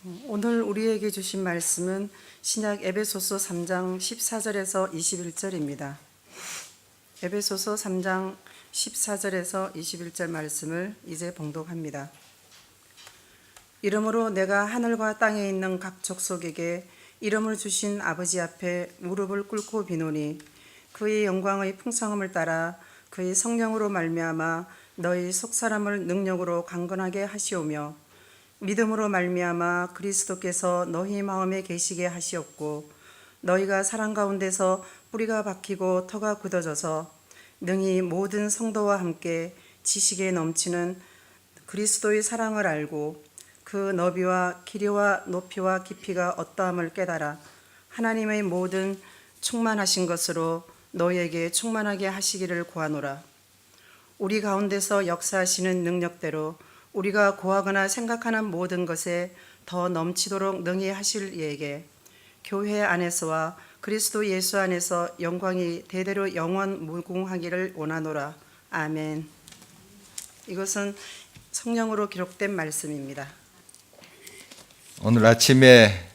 오늘 우리에게 주신 말씀은 신약 에베소서 3장 14절에서 21절입니다. 에베소서 3장 14절에서 21절 말씀을 이제 봉독합니다. 이러므로 내가 하늘과 땅에 있는 각 족속에게 이름을 주신 아버지 앞에 무릎을 꿇고 비노니 그의 영광의 풍성함을 따라 그의 성령으로 말미암아 너희 속사람을 능력으로 강건하게 하시오며 믿음으로 말미암아 그리스도께서 너희 마음에 계시게 하시었고 너희가 사랑 가운데서 뿌리가 박히고 터가 굳어져서 능히 모든 성도와 함께 지식에 넘치는 그리스도의 사랑을 알고 그 너비와 길이와 높이와 깊이가 어떠함을 깨달아 하나님의 모든 충만하신 것으로 너희에게 충만하게 하시기를 구하노라. 우리 가운데서 역사하시는 능력대로 우리가 구하거나 생각하는 모든 것에 더 넘치도록 능히 하실 이에게 교회 안에서와 그리스도 예수 안에서 영광이 대대로 영원 무궁하기를 원하노라. 아멘. 이것은 성령으로 기록된 말씀입니다. 오늘 아침에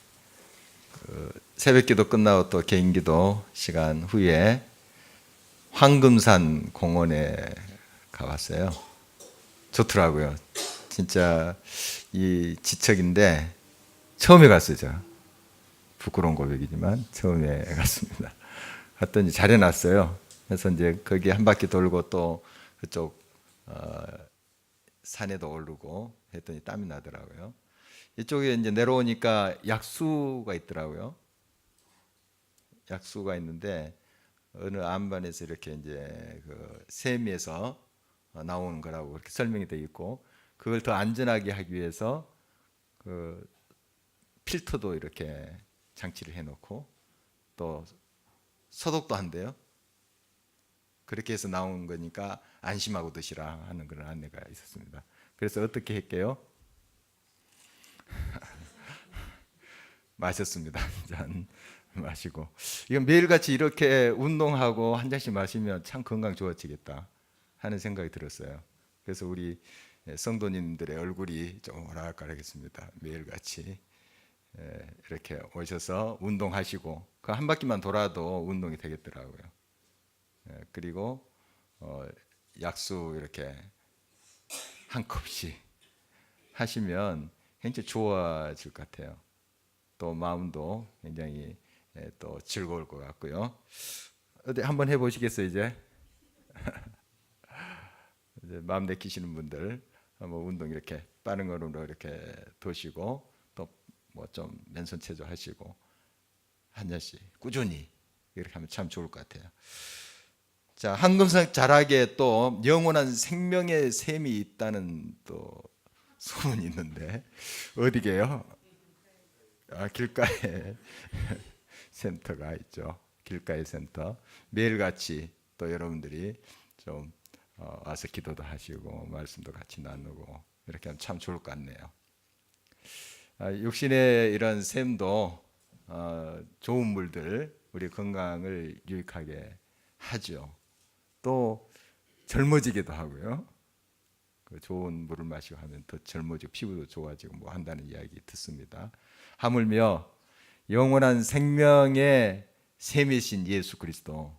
새벽기도 끝나고 또 개인기도 시간 후에 황금산 공원에 가봤어요. 좋더라고요. 진짜 이 지척인데 처음에 갔어요. 부끄러운 고백이지만 처음에 갔습니다. 갔더니 잘 해놨어요. 그래서 이제 거기 한 바퀴 돌고 또 그쪽 산에도 오르고 했더니 땀이 나더라고요. 이쪽에 이제 내려오니까 약수가 있더라고요. 약수가 있는데 어느 안반에서 이렇게 이제 그 세미에서 나오는 거라고 그렇게 설명이 되어 있고, 그걸 더 안전하게 하기 위해서 그 필터도 이렇게 장치를 해놓고 또 소독도 한대요. 그렇게 해서 나온 거니까 안심하고 드시라 하는 그런 안내가 있었습니다. 그래서 어떻게 할게요? 마셨습니다. 한 잔 마시고, 이건 매일같이 이렇게 운동하고 한 잔씩 마시면 참 건강 좋아지겠다 하는 생각이 들었어요. 그래서 우리 성도님들의 얼굴이 좀 오락가락했습니다. 매일같이 이렇게 오셔서 운동하시고 그 한 바퀴만 돌아도 운동이 되겠더라고요. 그리고 약수 이렇게 한 컵씩 하시면 굉장히 좋아질 것 같아요. 또 마음도 굉장히 또 즐거울 것 같고요. 어디 한번 해보시겠어요? 이제 마음 내키시는 분들 한번 운동 이렇게 빠른 걸음으로 이렇게 도시고 또 뭐 좀 맨손 체조 하시고 한 잔씩 꾸준히 이렇게 하면 참 좋을 것 같아요. 자, 황금산 자락에 또 영원한 생명의 샘이 있다는 또 소문이 있는데 어디게요? 길가에 센터가 있죠. 길가에 센터. 매일같이 또 여러분들이 좀 와서 기도도 하시고 말씀도 같이 나누고 이렇게 하면 참 좋을 것 같네요. 육신의 이런 샘도 좋은 물들 우리 건강을 유익하게 하죠. 또 젊어지기도 하고요. 그 좋은 물을 마시고 하면 더 젊어지고 피부도 좋아지고 뭐 한다는 이야기 듣습니다. 하물며 영원한 생명의 샘이신 예수 그리스도,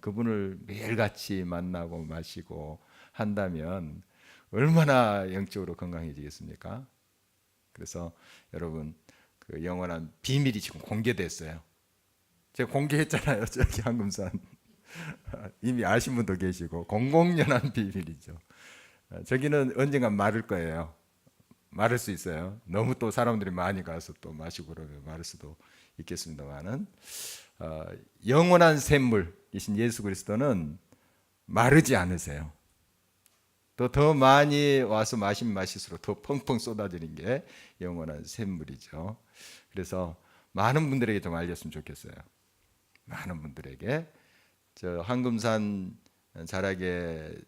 그분을 매일같이 만나고 마시고 한다면 얼마나 영적으로 건강해지겠습니까? 그래서 여러분 그 영원한 비밀이 지금 공개됐어요. 제가 공개했잖아요. 저기 황금산 이미 아신 분도 계시고 공공연한 비밀이죠. 저기는 언젠간 마를 거예요. 마를 수 있어요. 너무 또 사람들이 많이 가서 또 마시고 그러면 마를 수도 있겠습니다만은 영원한 샘물이신 예수 그리스도는 마르지 않으세요. 또 더 많이 와서 마시면 마실수록 더 펑펑 쏟아지는 게 영원한 샘물이죠. 그래서 많은 분들에게 좀 알렸으면 좋겠어요. 많은 분들에게 저 황금산 자락의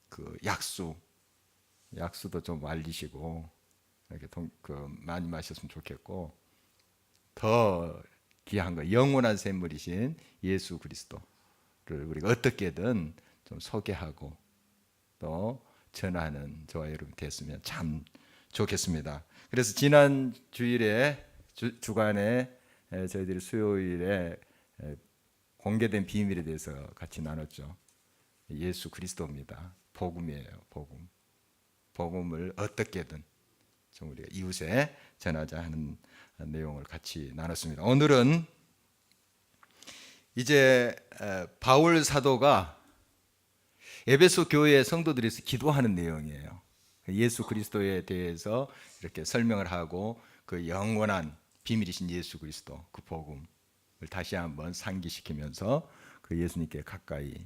그 약수도 좀 알리시고 이렇게 많이 마셨으면 좋겠고, 더 귀한 거 영원한 샘물이신 예수 그리스도를 우리가 어떻게든 좀 소개하고 또 전하는 저와 여러분 됐으면 참 좋겠습니다. 그래서 지난 주일에 주간에 저희들이 수요일에 공개된 비밀에 대해서 같이 나눴죠. 예수 그리스도입니다. 복음이에요. 복음. 복음을 어떻게든 좀 우리가 이웃에 전하자 하는 내용을 같이 나눴습니다. 오늘은 이제 바울 사도가 에베소 교회 성도들에서 기도하는 내용이에요. 예수 그리스도에 대해서 이렇게 설명을 하고 그 영원한 비밀이신 예수 그리스도 그 복음을 다시 한번 상기시키면서 그 예수님께 가까이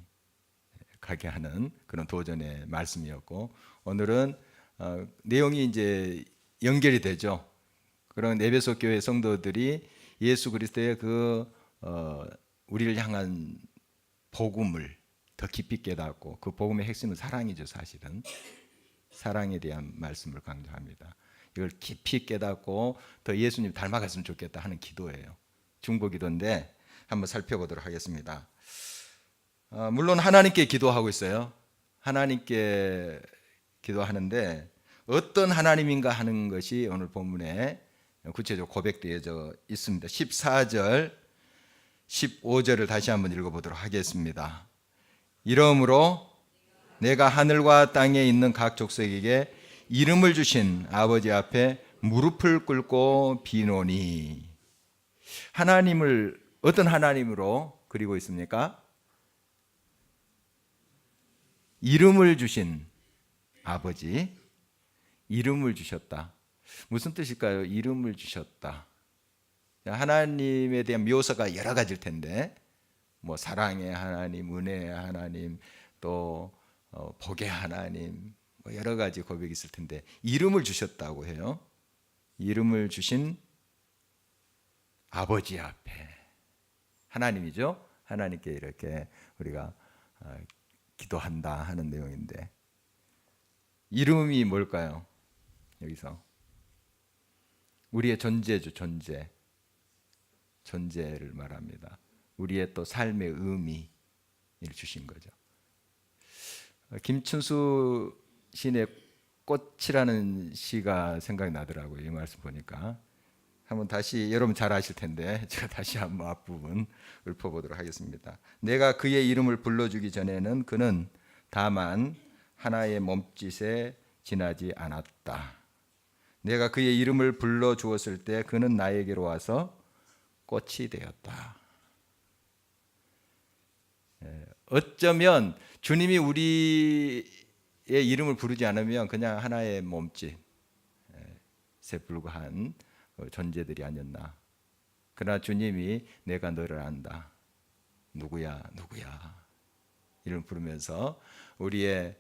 가게 하는 그런 도전의 말씀이었고, 오늘은 내용이 이제 연결이 되죠. 그런 에베소 교회 성도들이 예수 그리스도의 그 우리를 향한 복음을 더 깊이 깨닫고, 그 복음의 핵심은 사랑이죠. 사실은 사랑에 대한 말씀을 강조합니다. 이걸 깊이 깨닫고 더 예수님 닮아갔으면 좋겠다 하는 기도예요. 중보기도인데 한번 살펴보도록 하겠습니다. 물론 하나님께 기도하고 있어요. 하나님께 기도하는데 어떤 하나님인가 하는 것이 오늘 본문에 구체적으로 고백되어져 있습니다. 14절 15절을 다시 한번 읽어보도록 하겠습니다. 이러므로 내가 하늘과 땅에 있는 각 족속에게 이름을 주신 아버지 앞에 무릎을 꿇고 비노니. 하나님을 어떤 하나님으로 그리고 있습니까? 이름을 주신 아버지, 이름을 주셨다. 무슨 뜻일까요? 이름을 주셨다. 하나님에 대한 묘사가 여러 가지일 텐데, 뭐 사랑의 하나님, 은혜의 하나님, 또 복의 하나님, 뭐 여러 가지 고백이 있을 텐데 이름을 주셨다고 해요. 이름을 주신 아버지 앞에, 하나님이죠. 하나님께 이렇게 우리가 기도한다 하는 내용인데, 이름이 뭘까요? 여기서 우리의 존재죠. 존재를 말합니다. 우리의 또 삶의 의미를 주신 거죠. 김춘수 시인의 꽃이라는 시가 생각이 나더라고요. 이 말씀 보니까 한번 다시, 여러분 잘 아실 텐데 제가 다시 한번 앞부분 읊어보도록 하겠습니다. 내가 그의 이름을 불러주기 전에는 그는 다만 하나의 몸짓에 지나지 않았다. 내가 그의 이름을 불러주었을 때 그는 나에게로 와서 꽃이 되었다. 어쩌면 주님이 우리의 이름을 부르지 않으면 그냥 하나의 몸짓에 불과한 존재들이 아니었나. 그러나 주님이 내가 너를 안다. 누구야 누구야 이름 부르면서 우리의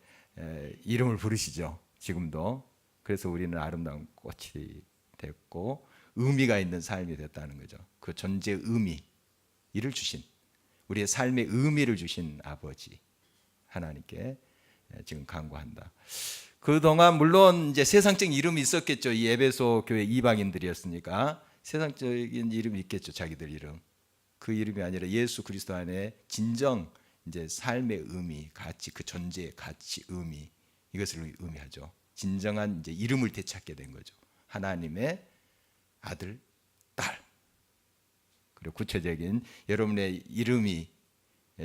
이름을 부르시죠. 지금도. 그래서 우리는 아름다운 꽃이 됐고 의미가 있는 삶이 됐다는 거죠. 그 존재의 의미, 이를 주신, 우리의 삶의 의미를 주신 아버지 하나님께 지금 간구한다. 그동안 물론 이제 세상적인 이름이 있었겠죠. 이 에베소 교회 이방인들이었으니까 세상적인 이름이 있겠죠. 자기들 이름. 그 이름이 아니라 예수 그리스도 안에 진정 이제 삶의 의미, 가치, 그 존재의 가치, 의미, 이것을 의미하죠. 진정한 이제 이름을 되찾게 된 거죠. 하나님의 아들, 딸. 그리고 구체적인 여러분의 이름이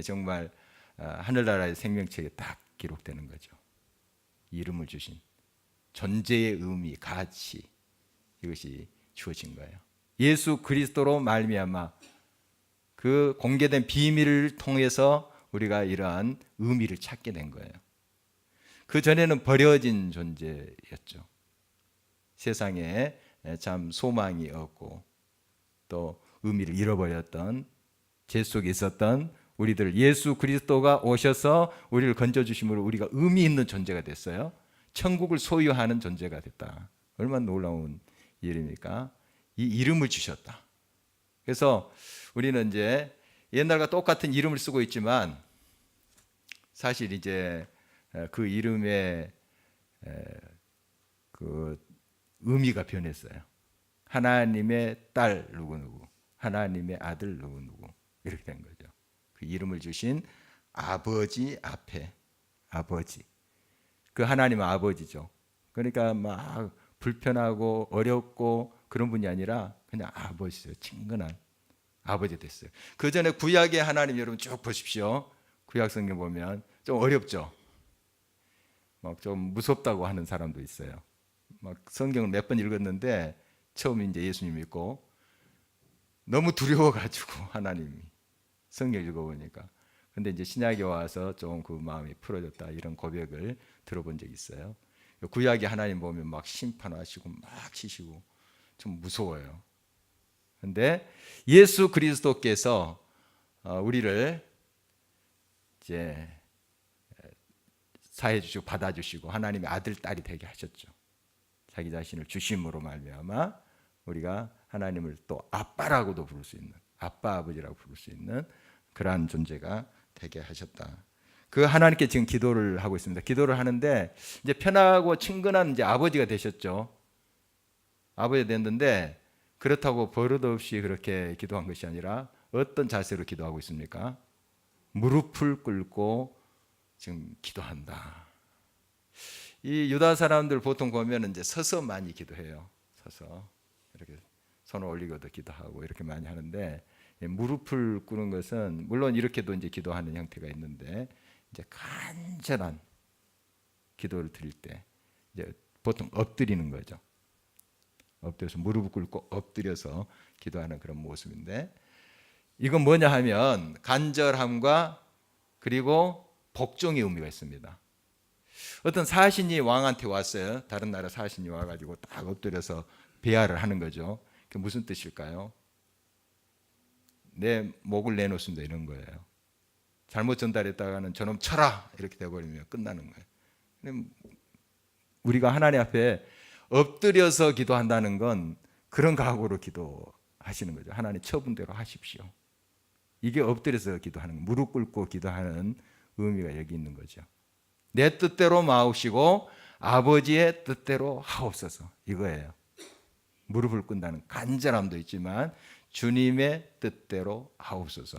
정말 하늘나라의 생명책에 딱 기록되는 거죠. 이름을 주신 존재의 의미, 가치, 이것이 주어진 거예요. 예수 그리스도로 말미암아 그 공개된 비밀을 통해서 우리가 이러한 의미를 찾게 된 거예요. 그 전에는 버려진 존재였죠. 세상에 참 소망이 없고 또 의미를 잃어버렸던, 죄 속에 있었던 우리들, 예수 그리스도가 오셔서 우리를 건져주심으로 우리가 의미 있는 존재가 됐어요. 천국을 소유하는 존재가 됐다. 얼마나 놀라운 일입니까? 이 이름을 주셨다. 그래서 우리는 이제 옛날과 똑같은 이름을 쓰고 있지만 사실 이제 그 이름의 그 의미가 변했어요. 하나님의 딸 누구누구, 하나님의 아들 누구누구, 이렇게 된 거죠. 그 이름을 주신 아버지 앞에, 아버지, 그 하나님은 아버지죠. 그러니까 막 불편하고 어렵고 그런 분이 아니라 그냥 아버지세요. 친근한 아버지 됐어요. 그 전에 구약의 하나님 여러분 쭉 보십시오. 구약 성경 보면 좀 어렵죠. 막 좀 무섭다고 하는 사람도 있어요. 막 성경을 몇 번 읽었는데 처음 이제 예수님 믿고 너무 두려워가지고 하나님이 성경 읽어보니까. 근데 이제 신약에 와서 좀 그 마음이 풀어졌다 이런 고백을 들어본 적이 있어요. 구약의 하나님 보면 막 심판하시고 막 치시고 좀 무서워요. 근데 예수 그리스도께서 우리를 이제 사해 주시고 받아 주시고 하나님의 아들 딸이 되게 하셨죠. 자기 자신을 주심으로 말미암아 우리가 하나님을 또 아빠라고도 부를 수 있는, 아빠 아버지라고 부를 수 있는 그러한 존재가 되게 하셨다. 그 하나님께 지금 기도를 하고 있습니다. 기도를 하는데 이제 편하고 친근한 이제 아버지가 되셨죠. 아버지가 됐는데 그렇다고 버릇없이 그렇게 기도한 것이 아니라 어떤 자세로 기도하고 있습니까? 무릎을 꿇고 지금 기도한다. 이 유다 사람들 보통 보면 이제 서서 많이 기도해요. 서서 이렇게 손을 올리고도 기도하고 이렇게 많이 하는데 무릎을 꿇는 것은 물론 이렇게도 이제 기도하는 형태가 있는데 이제 간절한 기도를 드릴 때 이제 보통 엎드리는 거죠. 엎드려서 무릎을 꿇고 엎드려서 기도하는 그런 모습인데 이건 뭐냐 하면 간절함과 그리고 복종의 의미가 있습니다. 어떤 사신이 왕한테 왔어요. 다른 나라 사신이 와가지고 딱 엎드려서 배야를 하는 거죠. 그게 무슨 뜻일까요? 내 목을 내놓습니다 이런 거예요. 잘못 전달했다가는 저놈 쳐라 이렇게 돼버리면 끝나는 거예요. 우리가 하나님 앞에 엎드려서 기도한다는 건 그런 각오로 기도하시는 거죠. 하나님 처분대로 하십시오. 이게 엎드려서 기도하는, 무릎 꿇고 기도하는 의미가 여기 있는 거죠. 내 뜻대로 마옵시고 아버지의 뜻대로 하옵소서 이거예요. 무릎을 꿇는다는 간절함도 있지만 주님의 뜻대로 하옵소서,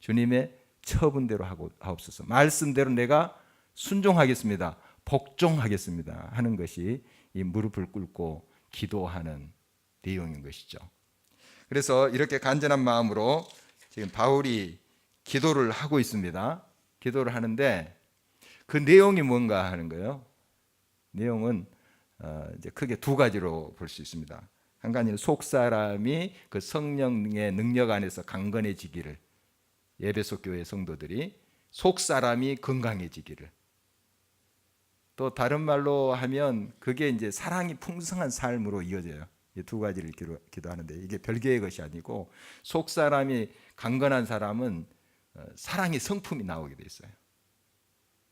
주님의 처분대로 하옵소서, 말씀대로 내가 순종하겠습니다, 복종하겠습니다 하는 것이 이 무릎을 꿇고 기도하는 내용인 것이죠. 그래서 이렇게 간절한 마음으로 지금 바울이 기도를 하고 있습니다. 기도를 하는데 그 내용이 뭔가 하는 거예요. 내용은 이제 크게 두 가지로 볼 수 있습니다. 한 가지는 속 사람이 그 성령의 능력 안에서 강건해지기를, 에베소 교회 성도들이 속 사람이 건강해지기를, 또 다른 말로 하면 그게 이제 사랑이 풍성한 삶으로 이어져요. 이 두 가지를 기도하는데 이게 별개의 것이 아니고 속 사람이 강건한 사람은 사랑의 성품이 나오게 돼 있어요.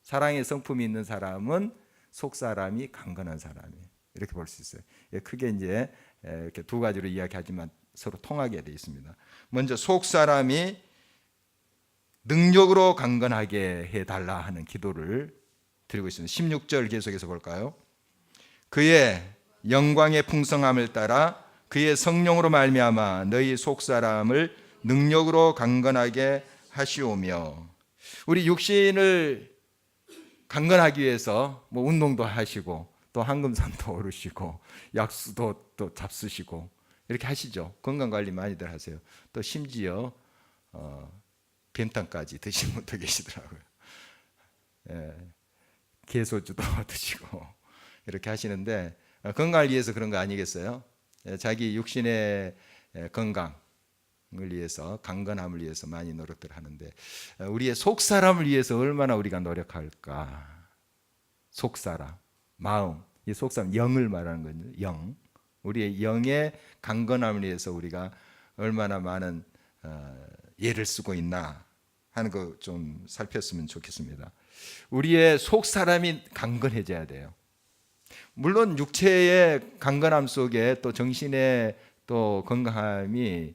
사랑의 성품이 있는 사람은 속 사람이 강건한 사람이에요. 이렇게 볼 수 있어요. 크게 이제 이렇게 두 가지로 이야기하지만 서로 통하게 돼 있습니다. 먼저 속 사람이 능력으로 강건하게 해달라 하는 기도를 드리고 있습니다. 16절 계속해서 볼까요? 그의 영광의 풍성함을 따라 그의 성령으로 말미암아 너희 속 사람을 능력으로 강건하게 하시오며. 우리 육신을 강건하기 위해서 뭐 운동도 하시고 또 한금산도 오르시고 약수도 또 잡수시고 이렇게 하시죠. 건강관리 많이들 하세요. 또 심지어 뱀탕까지 드시는 분도 계시더라고요. 게소주도 드시고 이렇게 하시는데 건강을 위해서 그런 거 아니겠어요? 자기 육신의 건강을 위해서, 강건함을 위해서 많이 노력들 하는데 우리의 속사람을 위해서 얼마나 우리가 노력할까? 속사람, 마음, 이 속사람, 영을 말하는 거죠. 영, 우리의 영의 강건함을 위해서 우리가 얼마나 많은 예를 쓰고 있나 하는 거 좀 살폈으면 좋겠습니다. 우리의 속사람이 강건해져야 돼요. 물론 육체의 강건함 속에 또 정신의 또 건강함이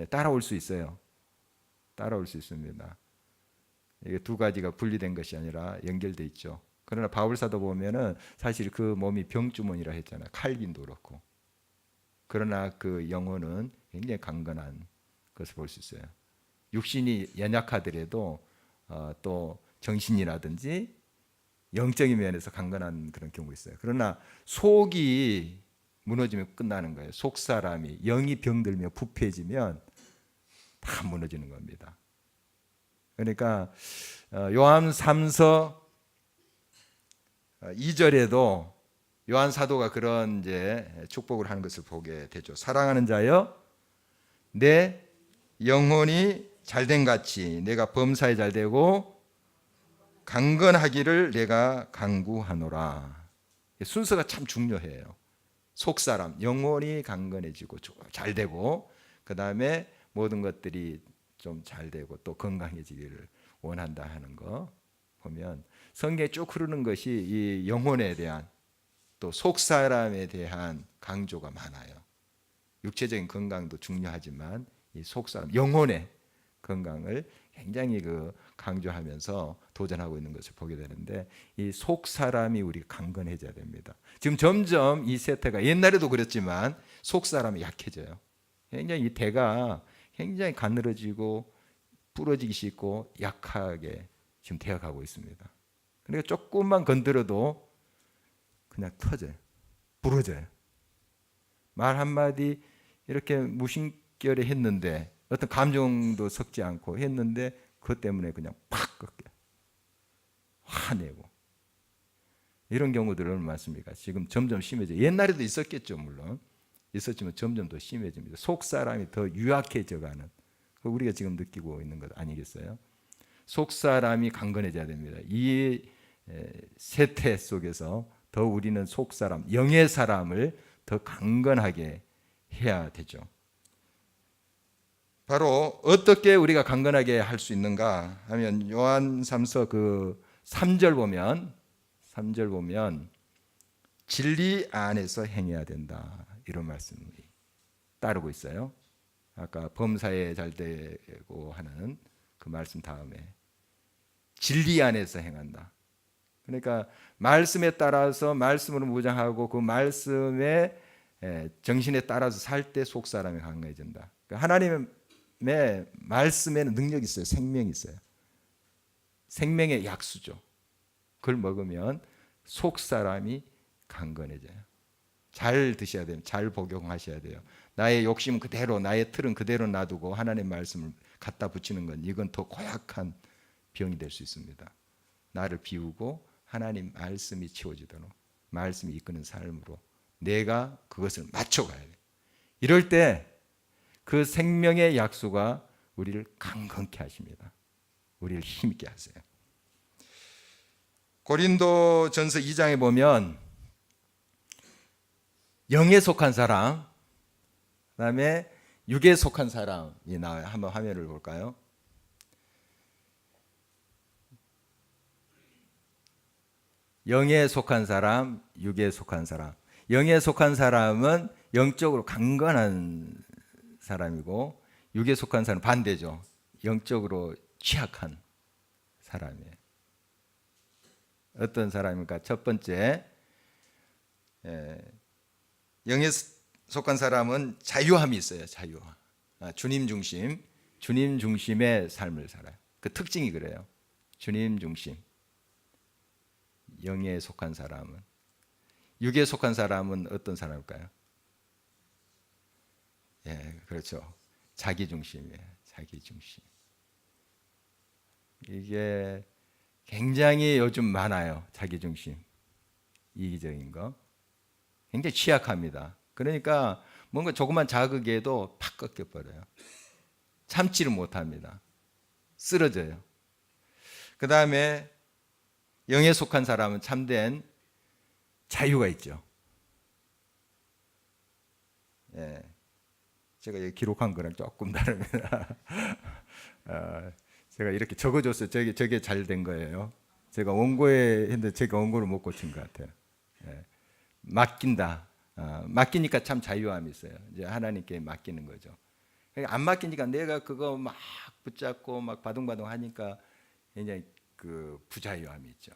따라올 수 있어요. 따라올 수 있습니다. 이게 두 가지가 분리된 것이 아니라 연결돼 있죠. 그러나 바울사도 보면은 사실 그 몸이 병주머니라 했잖아요. 칼빈도 그렇고. 그러나 그 영혼은 굉장히 강건한 것을 볼 수 있어요. 육신이 연약하더라도 또 정신이라든지 영적인 면에서 강건한 그런 경우가 있어요. 그러나 속이 무너지면 끝나는 거예요. 속 사람이 영이 병들며 부패해지면 다 무너지는 겁니다. 그러니까 요한 3서 2절에도 요한 사도가 그런 이제 축복을 하는 것을 보게 되죠. 사랑하는 자여, 내 영혼이 잘된 같이 내가 범사에 잘되고 강건하기를 내가 간구하노라. 순서가 참 중요해요. 속사람, 영혼이 강건해지고 잘되고, 그 다음에 모든 것들이 좀 잘되고 또 건강해지기를 원한다 하는 거 보면 성경에 쭉 흐르는 것이 이 영혼에 대한 또 속사람에 대한 강조가 많아요. 육체적인 건강도 중요하지만 이 속사람, 영혼의 건강을 굉장히 강조하면서 도전하고 있는 것을 보게 되는데, 이 속사람이 우리가 강건해져야 됩니다. 지금 점점 이 세태가, 옛날에도 그랬지만 속사람이 약해져요. 굉장히 이 대가 굉장히 가늘어지고 부러지기 쉽고 약하게 지금 되어가고 있습니다. 그러니까 조금만 건드려도 그냥 터져요. 부러져요. 말 한마디 이렇게 무심결에 했는데, 어떤 감정도 섞지 않고 했는데 그것 때문에 그냥 팍 꺾여요. 화내고. 이런 경우들은 많습니까? 지금 점점 심해져요. 옛날에도 있었겠죠, 물론. 있었지만 점점 더 심해집니다. 속 사람이 더 유약해져가는, 우리가 지금 느끼고 있는 것 아니겠어요? 속 사람이 강건해져야 됩니다. 이 세태 속에서 더 우리는 속 사람, 영의 사람을 더 강건하게 해야 되죠. 바로 어떻게 우리가 강건하게 할 수 있는가 하면 요한 3서 3절 보면 진리 안에서 행해야 된다, 이런 말씀이 따르고 있어요. 아까 범사에 잘되고 하는 그 말씀 다음에 진리 안에서 행한다. 그러니까 말씀에 따라서 말씀으로 무장하고 그 말씀의 정신에 따라서 살 때 속 사람이 강해진다. 그러니까 하나님의 말씀에는 능력이 있어요. 생명이 있어요. 생명의 약수죠. 그걸 먹으면 속 사람이 강건해져요. 잘 드셔야 돼요. 잘 복용하셔야 돼요. 나의 욕심 그대로, 나의 틀은 그대로 놔두고 하나님의 말씀을 갖다 붙이는 건, 이건 더 고약한 병이 될 수 있습니다. 나를 비우고 하나님 말씀이 채워지도록 말씀이 이끄는 삶으로 내가 그것을 맞춰가야 돼요. 이럴 때 그 생명의 약수가 우리를 강건케 하십니다. 우리를 힘있게 하세요. 고린도전서 2장에 보면 영에 속한 사람, 그다음에 육에 속한 사람이 나와요. 한번 화면을 볼까요? 영에 속한 사람, 육에 속한 사람. 영에 속한 사람은 영적으로 강건한 사람이고, 육에 속한 사람은 반대죠. 영적으로 취약한 사람이에요. 어떤 사람입니까? 첫 번째, 영에 속한 사람은 자유함이 있어요. 자유함. 주님 중심의 삶을 살아요. 그 특징이 그래요. 주님 중심. 영에 속한 사람은. 육에 속한 사람은 어떤 사람일까요? 예, 그렇죠. 자기 중심이에요. 자기 중심. 이게 굉장히 요즘 많아요. 자기 중심. 이기적인 거. 굉장히 취약합니다. 그러니까 뭔가 조그만 자극에도 팍 꺾여버려요. 참지를 못합니다. 쓰러져요. 그 다음에 영에 속한 사람은 참된 자유가 있죠. 예. 제가 여기 기록한 거랑 조금 다릅니다. 제가 이렇게 적어줬어요. 저게 잘 된 거예요. 제가 원고에 했는데 제가 원고를 못 고친 것 같아요. 예. 맡긴다. 맡기니까 참 자유함이 있어요. 이제 하나님께 맡기는 거죠. 안 맡기니까 내가 그거 막 붙잡고 막 바둥바둥 하니까 굉장히 그 부자유함이 있죠.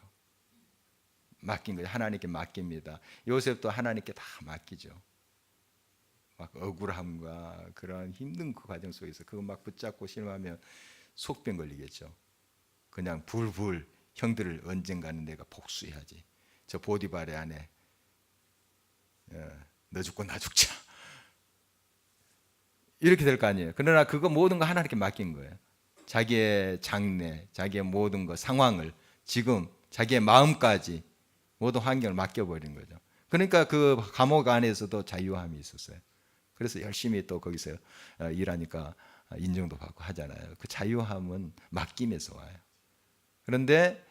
맡긴 거죠. 하나님께 맡깁니다. 요셉도 하나님께 다 맡기죠. 막 억울함과 그런 힘든 그 과정 속에서 그거 막 붙잡고 신음하면 속병 걸리겠죠. 그냥 불 형들을 언젠가는 내가 복수해야지. 저 보디발의 안에 너 죽고 나 죽자. 이렇게 될 거 아니에요. 그러나 그거 모든 거 하나님께 맡긴 거예요. 자기의 장래, 자기의 모든 거 상황을 지금 자기의 마음까지 모든 환경을 맡겨버린 거죠. 그러니까 그 감옥 안에서도 자유함이 있었어요. 그래서 열심히 또 거기서 일하니까 인정도 받고 하잖아요. 그 자유함은 맡김에서 와요. 그런데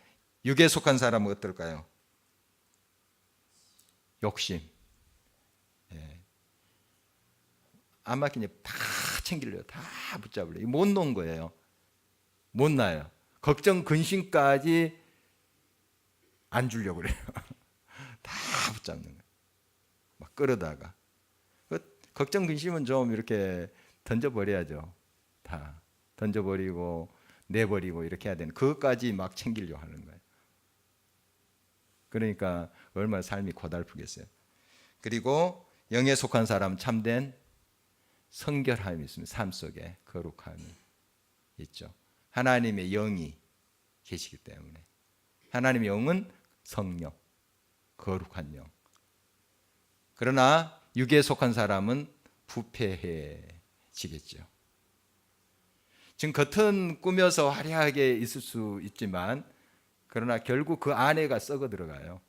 육에 속한 사람은 어떨까요? 욕심. 예. 안 맡기니 다 챙기려요. 다 붙잡으려요. 못 놓은 거예요. 못 놔요. 걱정, 근심까지 안 주려고 그래요. 다 붙잡는 거예요. 막 끌어다가. 걱정, 근심은 좀 이렇게 던져버려야죠. 다 던져버리고 내버리고 이렇게 해야 되는, 그것까지 막 챙기려고 하는 거예요. 그러니까 얼마나 삶이 고달프겠어요. 그리고 영에 속한 사람, 참된 성결함이 있습니다. 삶 속에 거룩함이 있죠. 하나님의 영이 계시기 때문에. 하나님의 영은 성령, 거룩한 영. 그러나 육에 속한 사람은 부패해지겠죠. 지금 겉은 꾸며서 화려하게 있을 수 있지만 그러나 결국 그 안에가 썩어 들어가요.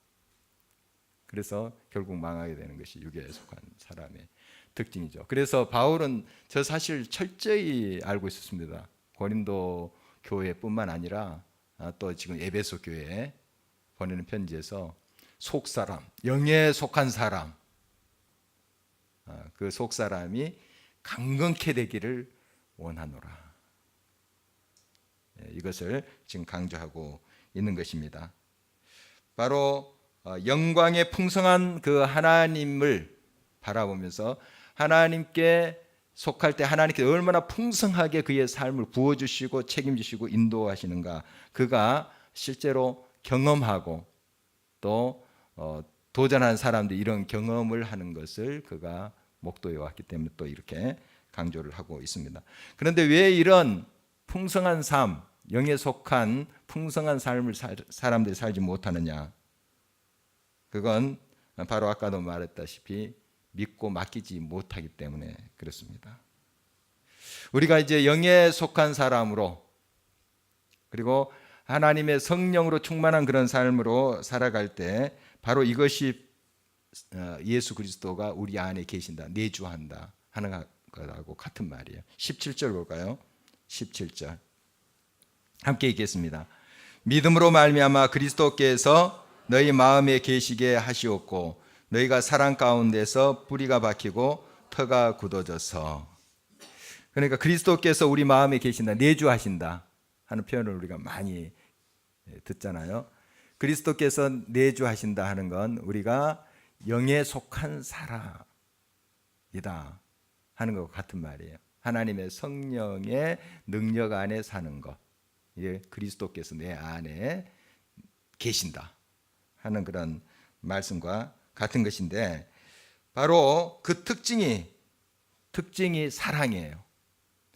그래서 결국 망하게 되는 것이 육에 속한 사람의 특징이죠. 그래서 바울은 저 사실 철저히 알고 있었습니다. 고린도 교회뿐만 아니라 또 지금 에베소 교회에 보내는 편지에서 속사람, 영에 속한 사람, 그 속사람이 강건케 되기를 원하노라. 이것을 지금 강조하고 있는 것입니다. 바로 영광의 풍성한 그 하나님을 바라보면서 하나님께 속할 때 하나님께 얼마나 풍성하게 그의 삶을 부어주시고 책임지시고 인도하시는가, 그가 실제로 경험하고 또 도전하는 사람들이 이런 경험을 하는 것을 그가 목도해 왔기 때문에 또 이렇게 강조를 하고 있습니다. 그런데 왜 이런 풍성한 삶, 영에 속한 풍성한 삶을 사람들이 살지 못하느냐? 그건 바로 아까도 말했다시피 믿고 맡기지 못하기 때문에 그렇습니다. 우리가 이제 영에 속한 사람으로, 그리고 하나님의 성령으로 충만한 그런 삶으로 살아갈 때 바로 이것이 예수 그리스도가 우리 안에 계신다, 내주한다 하는 것하고 같은 말이에요. 17절 볼까요? 17절 함께 읽겠습니다. 믿음으로 말미암아 그리스도께서 너희 마음에 계시게 하시옵고 너희가 사랑 가운데서 뿌리가 박히고 터가 굳어져서. 그러니까 그리스도께서 우리 마음에 계신다, 내주하신다 하는 표현을 우리가 많이 듣잖아요. 그리스도께서 내주하신다 하는 건 우리가 영에 속한 사람이다 하는 것과 같은 말이에요. 하나님의 성령의 능력 안에 사는 것, 이게 그리스도께서 내 안에 계신다 하는 그런 말씀과 같은 것인데, 바로 그 특징이 사랑이에요.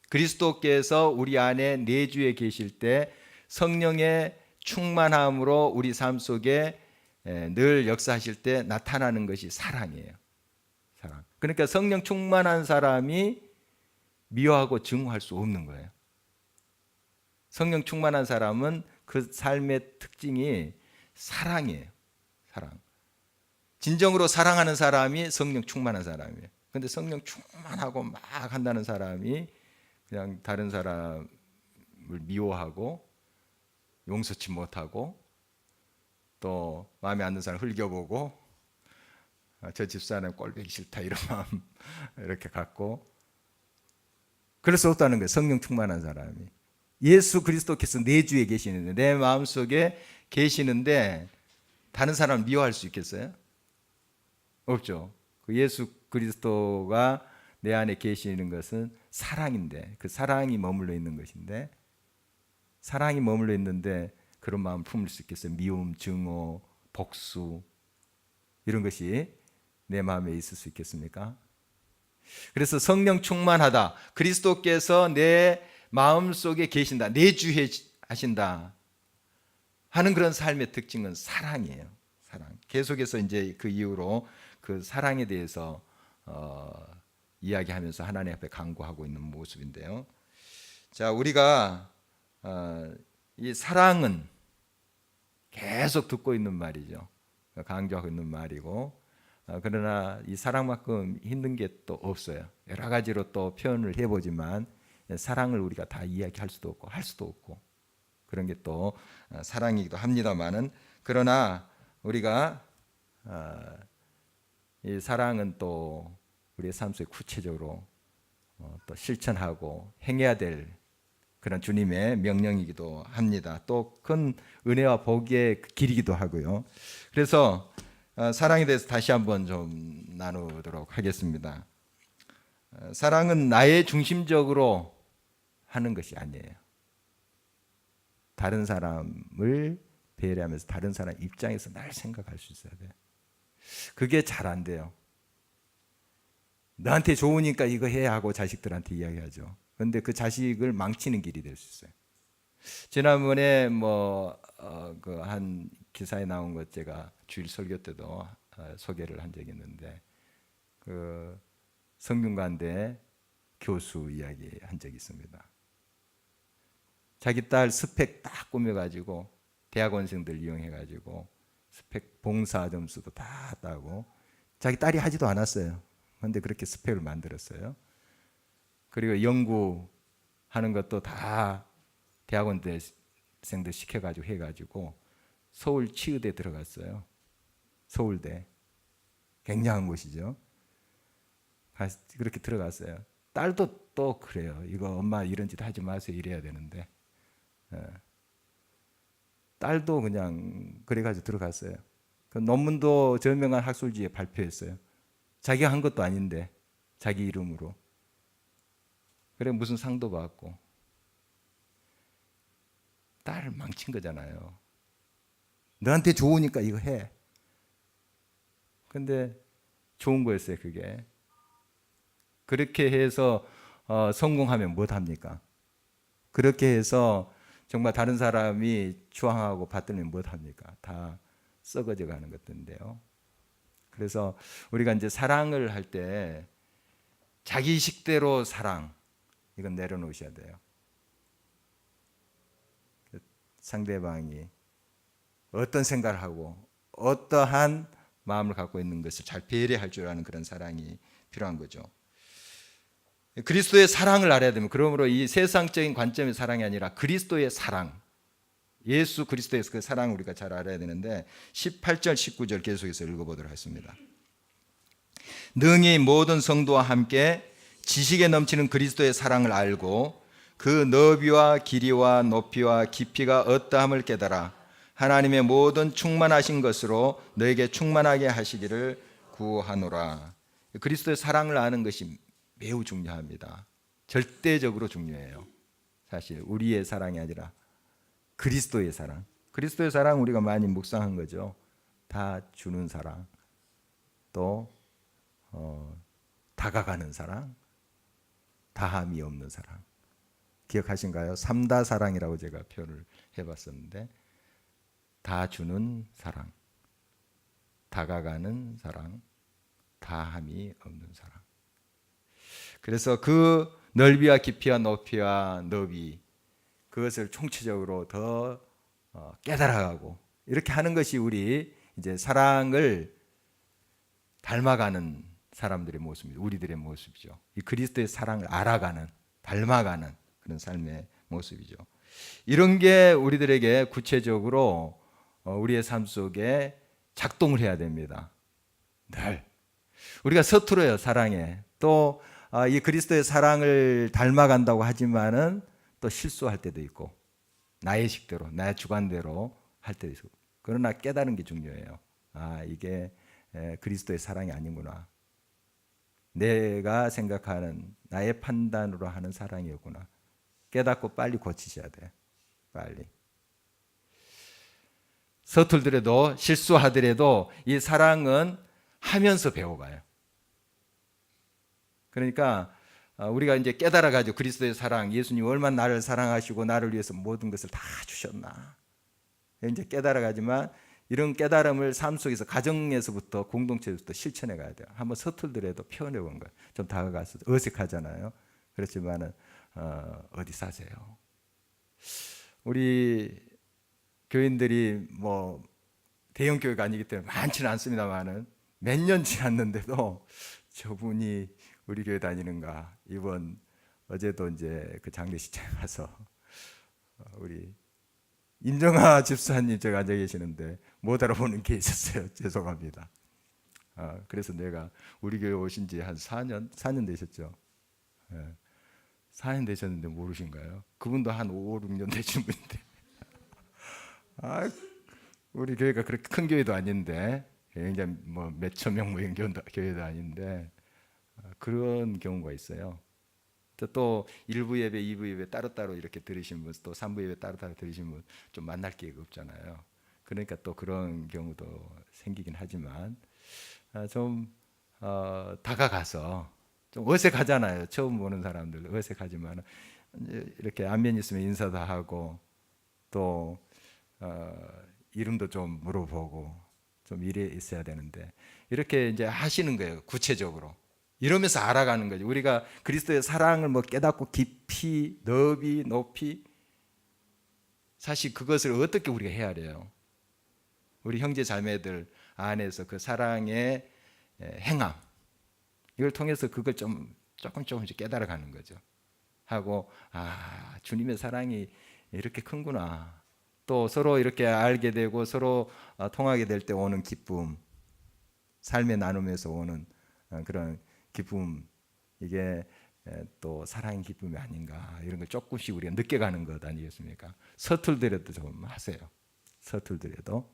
그리스도께서 우리 안에 내주에 계실 때 성령의 충만함으로 우리 삶 속에 늘 역사하실 때 나타나는 것이 사랑이에요. 사랑. 그러니까 성령 충만한 사람이 미워하고 증오할 수 없는 거예요. 성령 충만한 사람은 그 삶의 특징이 사랑이에요. 사랑. 진정으로 사랑하는 사람이 성령 충만한 사람이에요. 그런데 성령 충만하고 막 한다는 사람이 그냥 다른 사람을 미워하고 용서치 못하고 또 마음에 안 드는 사람 흘겨보고 저 집사람 꼴보기 싫다 이런 마음 이렇게 갖고 그럴 수 없다는 거예요. 성령 충만한 사람이. 예수 그리스도께서 내 주에 계시는데, 내 마음속에 계시는데 다른 사람을 미워할 수 있겠어요? 없죠. 그 예수 그리스도가 내 안에 계시는 것은 사랑인데, 그 사랑이 머물러 있는 것인데, 사랑이 머물러 있는데 그런 마음 품을 수 있겠어요? 미움, 증오, 복수 이런 것이 내 마음에 있을 수 있겠습니까? 그래서 성령 충만하다, 그리스도께서 내 마음속에 계신다, 내주하신다 하는 그런 삶의 특징은 사랑이에요. 사랑. 계속해서 이제 그 이후로 그 사랑에 대해서 이야기하면서 하나님 앞에 간구하고 있는 모습인데요. 자, 우리가 이 사랑은 계속 듣고 있는 말이죠. 강조하고 있는 말이고, 그러나 이 사랑만큼 힘든 게 또 없어요. 여러 가지로 또 표현을 해보지만 사랑을 우리가 다 이야기할 수도 없고 할 수도 없고 그런 게 또 사랑이기도 합니다만은, 그러나 우리가 이 사랑은 또 우리의 삶 속에 구체적으로 또 실천하고 행해야 될 그런 주님의 명령이기도 합니다. 또 큰 은혜와 복의 길이기도 하고요. 그래서 사랑에 대해서 다시 한번 좀 나누도록 하겠습니다. 사랑은 나의 중심적으로 하는 것이 아니에요. 다른 사람을 배려하면서 다른 사람 입장에서 날 생각할 수 있어야 돼요. 그게 잘 안 돼요. 너한테 좋으니까 이거 해야 하고 자식들한테 이야기하죠. 그런데 그 자식을 망치는 길이 될 수 있어요. 지난번에 그 한 기사에 나온 것 제가 주일 설교 때도 소개를 한 적이 있는데, 그 성균관대 교수 이야기 한 적이 있습니다. 자기 딸 스펙 딱 꾸며가지고 대학원생들 이용해가지고 스펙 봉사 점수도 다 따고, 자기 딸이 하지도 않았어요. 그런데 그렇게 스펙을 만들었어요. 그리고 연구하는 것도 다 대학원생들 시켜가지고 해가지고 서울 치의대 들어갔어요. 서울대. 굉장한 곳이죠. 그렇게 들어갔어요. 딸도 또 그래요. 이거 엄마 이런 짓 하지 마세요 이래야 되는데, 딸도 그냥 그래가지고 들어갔어요. 그 논문도 저명한 학술지에 발표했어요. 자기가 한 것도 아닌데 자기 이름으로. 그래 무슨 상도 받고. 딸을 망친 거잖아요. 너한테 좋으니까 이거 해. 근데 좋은 거였어요 그게. 그렇게 해서 성공하면 못합니까? 그렇게 해서 정말 다른 사람이 추앙하고 받들면 못합니까? 다 썩어져 가는 것들인데요. 그래서 우리가 이제 사랑을 할 때 자기식대로 사랑, 이건 내려놓으셔야 돼요. 상대방이 어떤 생각을 하고 어떠한 마음을 갖고 있는 것을 잘 배려할 줄 아는 그런 사랑이 필요한 거죠. 그리스도의 사랑을 알아야 되면, 그러므로 이 세상적인 관점의 사랑이 아니라 그리스도의 사랑, 예수 그리스도에서 그 사랑을 우리가 잘 알아야 되는데, 18절 19절 계속해서 읽어보도록 하겠습니다. 능히 모든 성도와 함께 지식에 넘치는 그리스도의 사랑을 알고 그 너비와 길이와 높이와 깊이가 어떠함을 깨달아 하나님의 모든 충만하신 것으로 너에게 충만하게 하시기를 구하노라. 그리스도의 사랑을 아는 것이 매우 중요합니다. 절대적으로 중요해요. 사실 우리의 사랑이 아니라 그리스도의 사랑. 그리스도의 사랑 우리가 많이 묵상한 거죠. 다 주는 사랑, 또 다가가는 사랑, 다함이 없는 사랑. 기억하신가요? 3다 사랑이라고 제가 표현을 해봤었는데, 다 주는 사랑, 다가가는 사랑, 다함이 없는 사랑. 그래서 그 넓이와 깊이와 높이와 너비, 그것을 총체적으로 더 깨달아가고 이렇게 하는 것이 우리 이제 사랑을 닮아가는 사람들의 모습입니다. 우리들의 모습이죠. 이 그리스도의 사랑을 알아가는, 닮아가는 그런 삶의 모습이죠. 이런 게 우리들에게 구체적으로 우리의 삶 속에 작동을 해야 됩니다. 늘 우리가 서툴어요, 사랑에. 또 이 그리스도의 사랑을 닮아간다고 하지만은 또 실수할 때도 있고, 나의 식대로, 나의 주관대로 할 때도 있고. 그러나 깨달은 게 중요해요. 이게 그리스도의 사랑이 아니구나. 내가 생각하는 나의 판단으로 하는 사랑이었구나. 깨닫고 빨리 고치셔야 돼. 빨리. 서툴더라도, 실수하더라도 이 사랑은 하면서 배워가요. 그러니까 우리가 이제 깨달아가지고 그리스도의 사랑, 예수님 얼마나 나를 사랑하시고 나를 위해서 모든 것을 다 주셨나, 이제 깨달아가지만 이런 깨달음을 삶 속에서 가정에서부터 공동체에서부터 실천해 가야 돼요. 한번 서툴더라도 표현해 본 거예요. 좀 다가가서 어색하잖아요. 그렇지만은 어디 사세요? 우리 교인들이 뭐 대형 교회가 아니기 때문에 많지는 않습니다만은 몇 년 지났는데도 저분이 우리 교회 다니는가. 이번 어제도 이제 그 장례식장 가서 우리 임정아 집사님 저기 앉아 계시는데 못 알아보는 게 있었어요. 죄송합니다. 그래서 내가 우리 교회 오신 지 한 4년 되셨죠. 4년 되셨는데 모르신가요? 그분도 한 5, 6년 되신 분인데 우리 교회가 그렇게 큰 교회도 아닌데 굉장히 뭐 몇천 명 모인 교회도 아닌데 그런 경우가 있어요. 또 1부 예배, 2부 예배 따로따로 이렇게 들으신 분, 또 3부 예배 따로따로 들으신 분 좀 만날 기회가 없잖아요. 그러니까 또 그런 경우도 생기긴 하지만 좀 다가가서 좀 어색하잖아요. 처음 보는 사람들 어색하지만 이렇게 안면 있으면 인사도 하고 또 이름도 좀 물어보고 좀 이래 있어야 되는데 이렇게 이제 하시는 거예요. 구체적으로. 이러면서 알아가는 거죠. 우리가 그리스도의 사랑을 뭐 깨닫고 깊이, 넓이, 높이 사실 그것을 어떻게 우리가 헤아려요? 우리 형제 자매들 안에서 그 사랑의 행함 이걸 통해서 그걸 조금씩 깨달아가는 거죠. 하고 주님의 사랑이 이렇게 큰구나. 또 서로 이렇게 알게 되고 서로 통하게 될 때 오는 기쁨, 삶의 나눔에서 오는 그런 기쁨, 이게 또 사랑의 기쁨이 아닌가 이런 걸 조금씩 우리가 느껴가는 것 아니겠습니까? 서툴더라도 좀 하세요. 서툴더라도.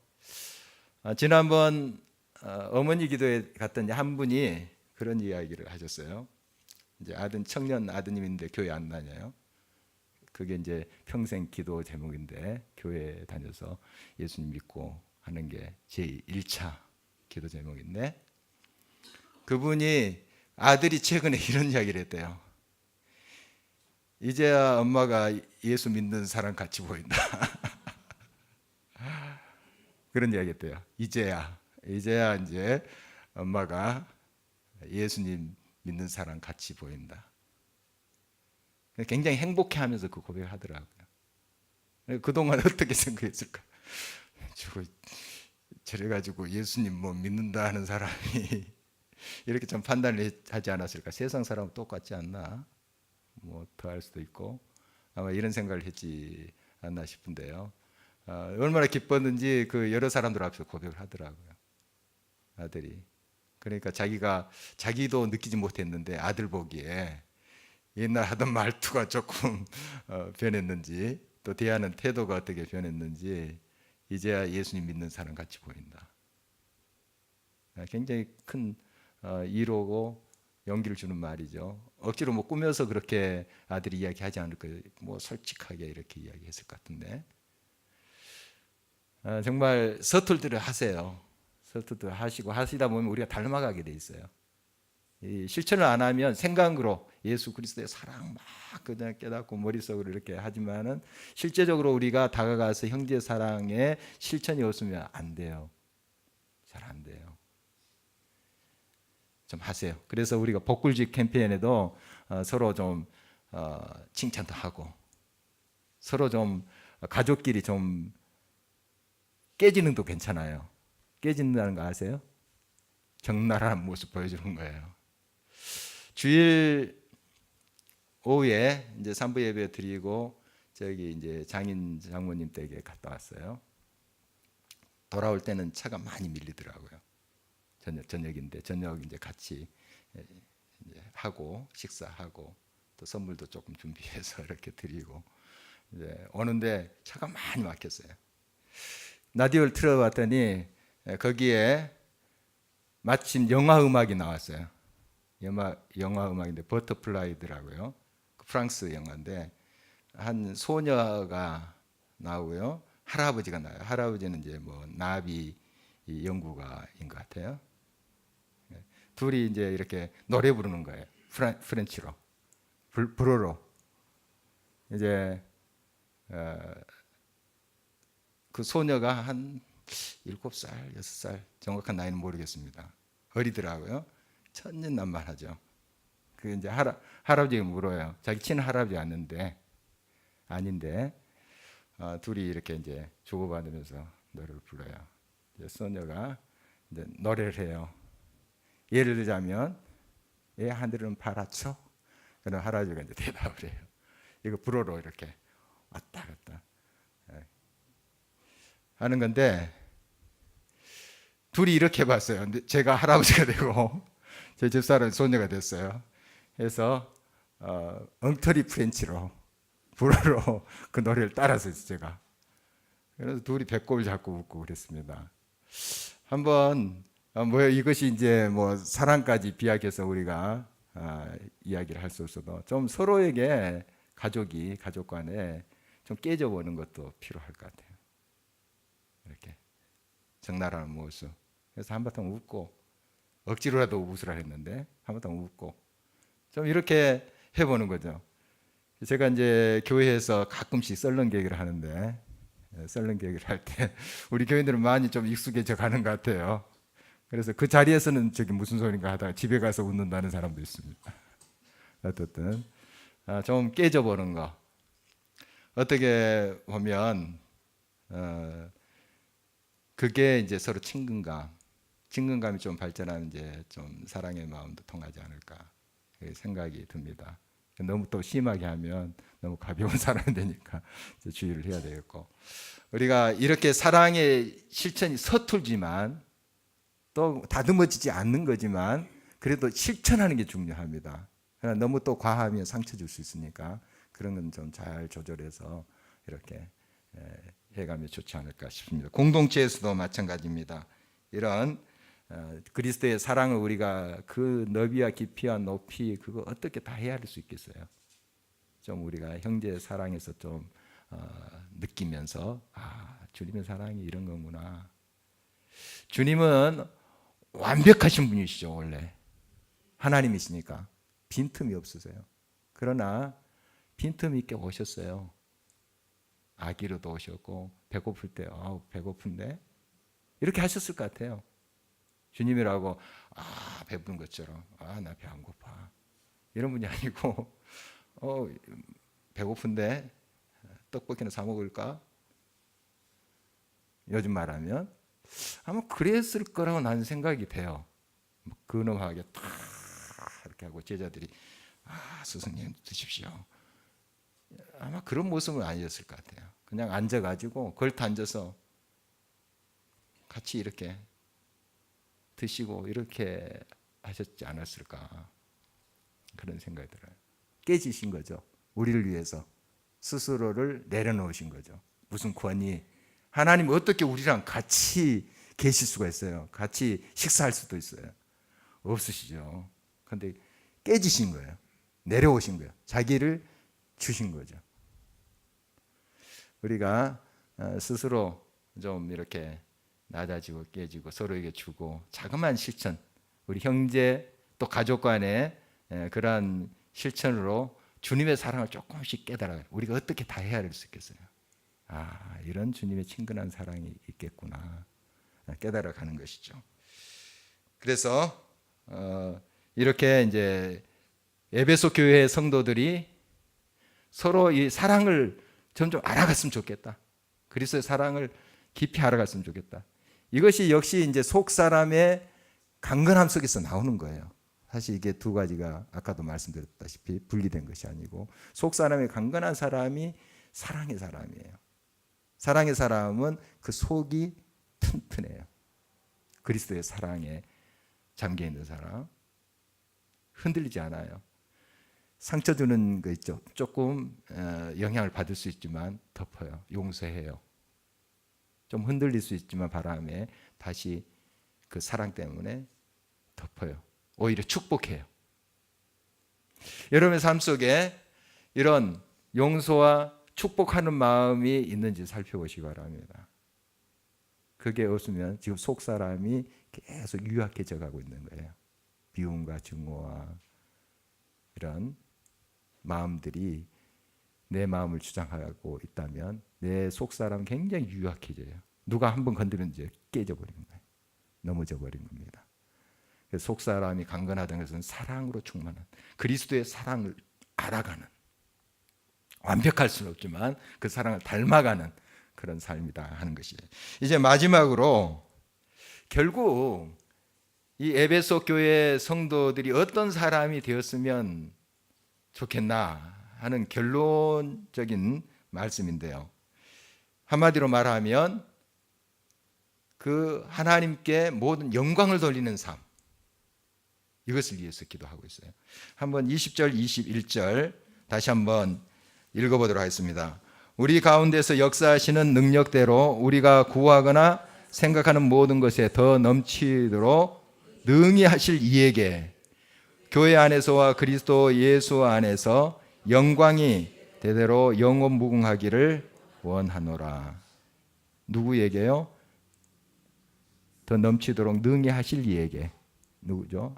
지난번 어머니 기도에 갔던 한 분이 그런 이야기를 하셨어요. 이제 청년 아드님인데 교회 안 다녀요. 그게 이제 평생 기도 제목인데 교회 다녀서 예수님 믿고 하는 게 제 1차 기도 제목인데 그분이 아들이 최근에 이런 이야기를 했대요. 이제야 엄마가 예수 믿는 사람 같이 보인다. 그런 이야기 했대요. 이제야 이제 엄마가 예수님 믿는 사람 같이 보인다. 굉장히 행복해하면서 그 고백을 하더라고요. 그동안 어떻게 생각했을까? 저래가지고 예수님 뭐 믿는다 하는 사람이 이렇게 좀 판단을 하지 않았을까? 세상 사람은 똑같지 않나? 뭐 더 할 수도 있고 아마 이런 생각을 했지 않나 싶은데요. 얼마나 기뻤는지 그 여러 사람들 앞에서 고백을 하더라고요. 아들이. 그러니까 자기도 느끼지 못했는데 아들 보기에 옛날 하던 말투가 조금 변했는지 또 대하는 태도가 어떻게 변했는지 이제야 예수님 믿는 사람 같이 보인다. 굉장히 큰 위로고 용기를 주는 말이죠. 억지로 뭐 꾸며서 그렇게 아들이 이야기하지 않을 거예요. 뭐 솔직하게 이렇게 이야기했을 것 같은데 정말 서툴들을 하세요. 서툴들 하시고 하시다 보면 우리가 닮아가게 돼 있어요. 이 실천을 안 하면 생각으로 예수 그리스도의 사랑 막 그냥 깨닫고 머릿속으로 이렇게 하지만은 실제적으로 우리가 다가가서 형제 사랑의 실천이 없으면 안 돼요. 잘 안 돼요. 좀 하세요. 그래서 우리가 복굴집 캠페인에도 서로 좀 칭찬도 하고 서로 좀 가족끼리 좀 깨지는 도 괜찮아요. 깨진다는 거 아세요? 적나라한 모습 보여주는 거예요. 주일 오후에 이제 3부 예배 드리고 저기 이제 장인 장모님 댁에 갔다 왔어요. 돌아올 때는 차가 많이 밀리더라고요. 저녁인데 저녁 이제 같이 이제 하고 식사하고 또 선물도 조금 준비해서 이렇게 드리고 이제 오는데 차가 많이 막혔어요. 라디오를 틀어봤더니 거기에 마침 영화 음악이 나왔어요. 영화 음악인데 버터플라이드라고요. 프랑스 영화인데 한 소녀가 나오고요. 할아버지가 나와요. 할아버지는 이제 뭐 나비 연구가인 것 같아요. 둘이 이제 이렇게 노래 부르는 거예요. 프렌치로, 불어로. 이제 그 소녀가 한 7살, 6살 정확한 나이는 모르겠습니다. 어리더라고요. 천진난만하죠. 그 이제 할아버지가 물어요. 자기 친할아버지 아닌데 둘이 이렇게 이제 주고받으면서 노래를 불러요. 이제 소녀가 이제 노래를 해요. 예를 들자면 하늘은 파랗죠. 그럼 할아버지가 이제 대답을 해요. 이거 불어로 이렇게 왔다 갔다 하는 건데 둘이 이렇게 봤어요. 근데 제가 할아버지가 되고 제 집사람이 소녀가 됐어요. 그래서 엉터리 프렌치로 불어로 그 노래를 따라서 제가 그래서 둘이 배꼽을 잡고 웃고 그랬습니다. 한번 이것이 이제 뭐 사랑까지 비약해서 우리가 이야기를 할 수 없어도 좀 서로에게 가족 간에 좀 깨져보는 것도 필요할 것 같아요. 이렇게 적나라한 모습. 그래서 한바탕 웃고 억지로라도 웃으라 했는데 한바탕 웃고 좀 이렇게 해보는 거죠. 제가 이제 교회에서 가끔씩 썰렁 계획을 하는데 썰렁 계획을 할 때 우리 교인들은 많이 좀 익숙해져 가는 것 같아요. 그래서 그 자리에서는 저기 무슨 소린가 하다가 집에 가서 웃는다는 사람도 있습니다. 어떻든 좀 깨져보는 거. 어떻게 보면 그게 이제 서로 친근감이 좀 발전하면 이제 좀 사랑의 마음도 통하지 않을까 생각이 듭니다. 너무 또 심하게 하면 너무 가벼운 사람이 되니까 주의를 해야 되겠고 우리가 이렇게 사랑의 실천이 서툴지만 또 다듬어지지 않는 거지만 그래도 실천하는 게 중요합니다. 그러나 너무 또 과하면 상처 줄 수 있으니까 그런 건 좀 잘 조절해서 이렇게 해가면 좋지 않을까 싶습니다. 공동체에서도 마찬가지입니다. 이런 그리스도의 사랑을 우리가 그 너비와 깊이와 높이 그거 어떻게 다 헤아릴 수 있겠어요? 좀 우리가 형제의 사랑에서 좀 느끼면서 주님의 사랑이 이런 거구나. 주님은 완벽하신 분이시죠. 원래 하나님이시니까 빈틈이 없으세요. 그러나 빈틈 있게 오셨어요. 아기로도 오셨고 배고플 때 배고픈데 이렇게 하셨을 것 같아요. 주님이라고 배부른 것처럼 나 배 안 고파 이런 분이 아니고 배고픈데 떡볶이나 사 먹을까? 요즘 말하면 아마 그랬을 거라고 나는 생각이 돼요. 근엄하게 탁 이렇게 하고 제자들이 스승님 드십시오. 아마 그런 모습은 아니었을 것 같아요. 그냥 앉아가지고 걸터 앉아서 같이 이렇게 드시고 이렇게 하셨지 않았을까 그런 생각이 들어요. 깨지신 거죠. 우리를 위해서 스스로를 내려놓으신 거죠. 무슨 권위? 하나님 어떻게 우리랑 같이 계실 수가 있어요? 같이 식사할 수도 있어요. 없으시죠. 그런데 깨지신 거예요. 내려오신 거예요. 자기를 주신 거죠. 우리가 스스로 좀 이렇게 낮아지고 깨지고 서로에게 주고 자그마한 실천, 우리 형제 또 가족 간의 그러한 실천으로 주님의 사랑을 조금씩 깨달아요. 우리가 어떻게 다 헤아릴 수 있겠어요? 이런 주님의 친근한 사랑이 있겠구나 깨달아가는 것이죠. 그래서 이렇게 이제 에베소 교회의 성도들이 서로 이 사랑을 점점 알아갔으면 좋겠다. 그리스도의 사랑을 깊이 알아갔으면 좋겠다. 이것이 역시 이제 속 사람의 강건함 속에서 나오는 거예요. 사실 이게 두 가지가 아까도 말씀드렸다시피 분리된 것이 아니고 속 사람의 강건한 사람이 사랑의 사람이에요. 사랑의 사람은 그 속이 튼튼해요. 그리스도의 사랑에 잠겨 있는 사람 흔들리지 않아요. 상처 주는 거 있죠. 조금 영향을 받을 수 있지만 덮어요. 용서해요. 좀 흔들릴 수 있지만 바람에 다시 그 사랑 때문에 덮어요. 오히려 축복해요. 여러분의 삶 속에 이런 용서와 축복하는 마음이 있는지 살펴보시기 바랍니다. 그게 없으면 지금 속 사람이 계속 유약해져 가고 있는 거예요. 미움과 증오와 이런 마음들이 내 마음을 주장하고 있다면 내 속 사람은 굉장히 유약해져요. 누가 한번 건드렸는지 깨져버린 거예요. 넘어져 버린 겁니다. 그래서 속 사람이 강건하다는 것은 사랑으로 충만한, 그리스도의 사랑을 알아가는, 완벽할 수는 없지만 그 사랑을 닮아가는 그런 삶이다 하는 것이에요. 이제 마지막으로 결국 이 에베소 교회 성도들이 어떤 사람이 되었으면 좋겠나 하는 결론적인 말씀인데요. 한마디로 말하면 그 하나님께 모든 영광을 돌리는 삶, 이것을 위해서 기도하고 있어요. 한번 20절 21절 다시 한번 읽어보도록 하겠습니다. 우리 가운데서 역사하시는 능력대로 우리가 구하거나 생각하는 모든 것에 더 넘치도록 능히 하실 이에게 교회 안에서와 그리스도 예수 안에서 영광이 대대로 영원 무궁하기를 원하노라. 누구에게요? 더 넘치도록 능히 하실 이에게. 누구죠?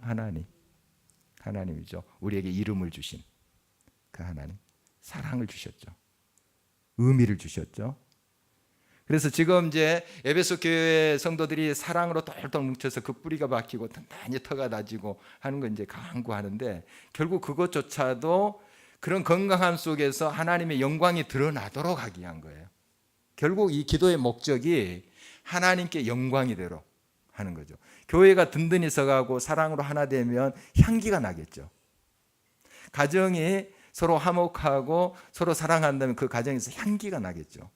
하나님이죠. 우리에게 이름을 주신 그 하나님, 사랑을 주셨죠. 의미를 주셨죠. 그래서 지금 이제 에베소 교회 성도들이 사랑으로 똘똘 뭉쳐서 그 뿌리가 박히고 단단히 터가 다지고 하는 건 이제 강구하는데, 결국 그것조차도 그런 건강함 속에서 하나님의 영광이 드러나도록 하기 위한 거예요. 결국 이 기도의 목적이 하나님께 영광이 되도록 하는 거죠. 교회가 든든히 서가고 사랑으로 하나 되면 향기가 나겠죠. 가정이 서로 화목하고 서로 사랑한다면 그 가정에서 향기가 나겠죠.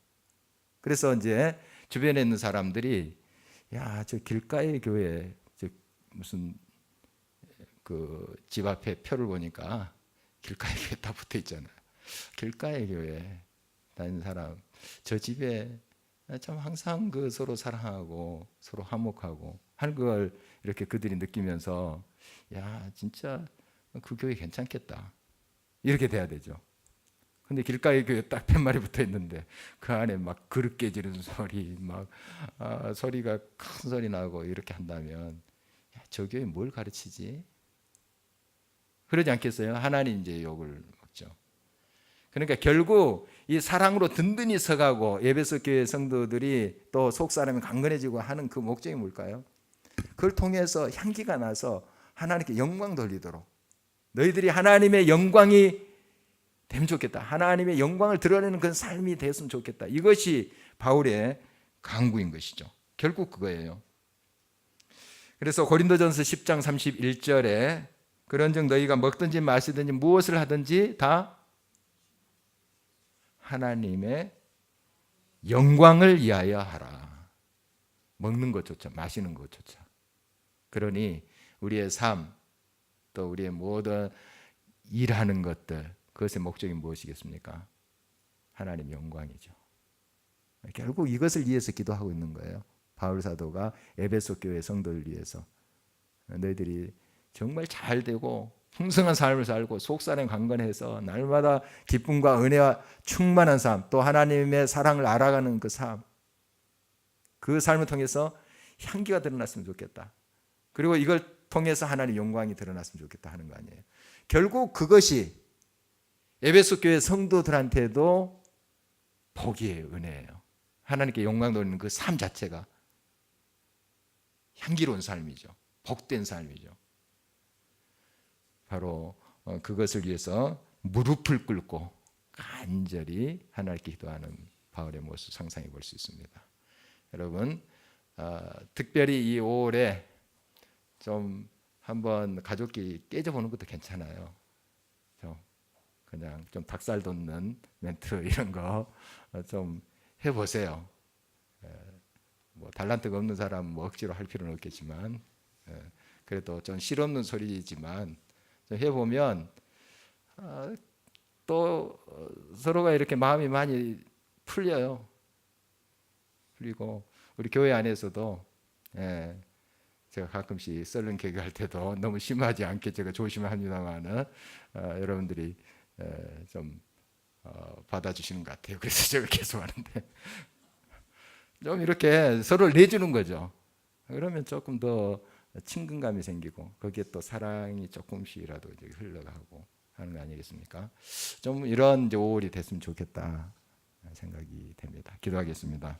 그래서 이제 주변에 있는 사람들이 야, 저 길가의 교회 저 무슨 그 집 앞에 표를 보니까 길가의 교회 다 붙어 있잖아요. 길가의 교회 다니는 사람, 저 집에 참 항상 그 서로 사랑하고 서로 화목하고 하는 걸 이렇게 그들이 느끼면서 야, 진짜 그 교회 괜찮겠다, 이렇게 돼야 되죠. 근데 길가에 교회 딱 팻말이 붙어 있는데 그 안에 막 그릇 깨지는 소리, 막 소리가 큰 소리 나고 이렇게 한다면 야, 저 교회 뭘 가르치지? 그러지 않겠어요? 하나님 이제 욕을 먹죠. 그러니까 결국 이 사랑으로 든든히 서가고 에베소 교회 성도들이 또 속 사람이 강건해지고 하는 그 목적이 뭘까요? 그걸 통해서 향기가 나서 하나님께 영광 돌리도록, 너희들이 하나님의 영광이 되면 좋겠다, 하나님의 영광을 드러내는 그런 삶이 되었으면 좋겠다, 이것이 바울의 강구인 것이죠. 결국 그거예요. 그래서 고린도전서 10장 31절에 그런즉 너희가 먹든지 마시든지 무엇을 하든지 다 하나님의 영광을 위하여 하라. 먹는 것조차, 마시는 것조차. 그러니 우리의 삶, 또 우리의 모든 일하는 것들, 그것의 목적이 무엇이겠습니까? 하나님 영광이죠. 결국 이것을 위해서 기도하고 있는 거예요. 바울 사도가 에베소 교회 성도를 위해서 너희들이 정말 잘 되고 풍성한 삶을 살고 속사람 강건해서 날마다 기쁨과 은혜와 충만한 삶, 또 하나님의 사랑을 알아가는 그 삶, 그 삶을 통해서 향기가 드러났으면 좋겠다. 그리고 이걸 통해서 하나님의 영광이 드러났으면 좋겠다 하는 거 아니에요. 결국 그것이 에베소 교회 성도들한테도 복이에요, 은혜예요. 하나님께 영광 돌리는 그 삶 자체가 향기로운 삶이죠. 복된 삶이죠. 바로 그것을 위해서 무릎을 꿇고 간절히 하나님께 기도하는 바울의 모습 상상해 볼 수 있습니다. 여러분, 특별히 이 5월에 좀 한번 가족끼리 깨져보는 것도 괜찮아요. 그냥 좀 닭살 돋는 멘트 이런 거 좀 해보세요. 뭐 달란트가 없는 사람 뭐 억지로 할 필요는 없겠지만, 그래도 좀 실없는 소리지만 좀 해보면 또 서로가 이렇게 마음이 많이 풀려요. 그리고 우리 교회 안에서도 제가 가끔씩 썰렁 개그할 때도 너무 심하지 않게 제가 조심합니다만은 여러분들이 좀 받아주시는 것 같아요. 그래서 제가 계속 하는데 좀 이렇게 서로를 내주는 거죠. 그러면 조금 더 친근감이 생기고 거기에 또 사랑이 조금씩이라도 이제 흘러가고 하는 거 아니겠습니까? 좀 이런 이제 5월이 됐으면 좋겠다 생각이 됩니다. 기도하겠습니다.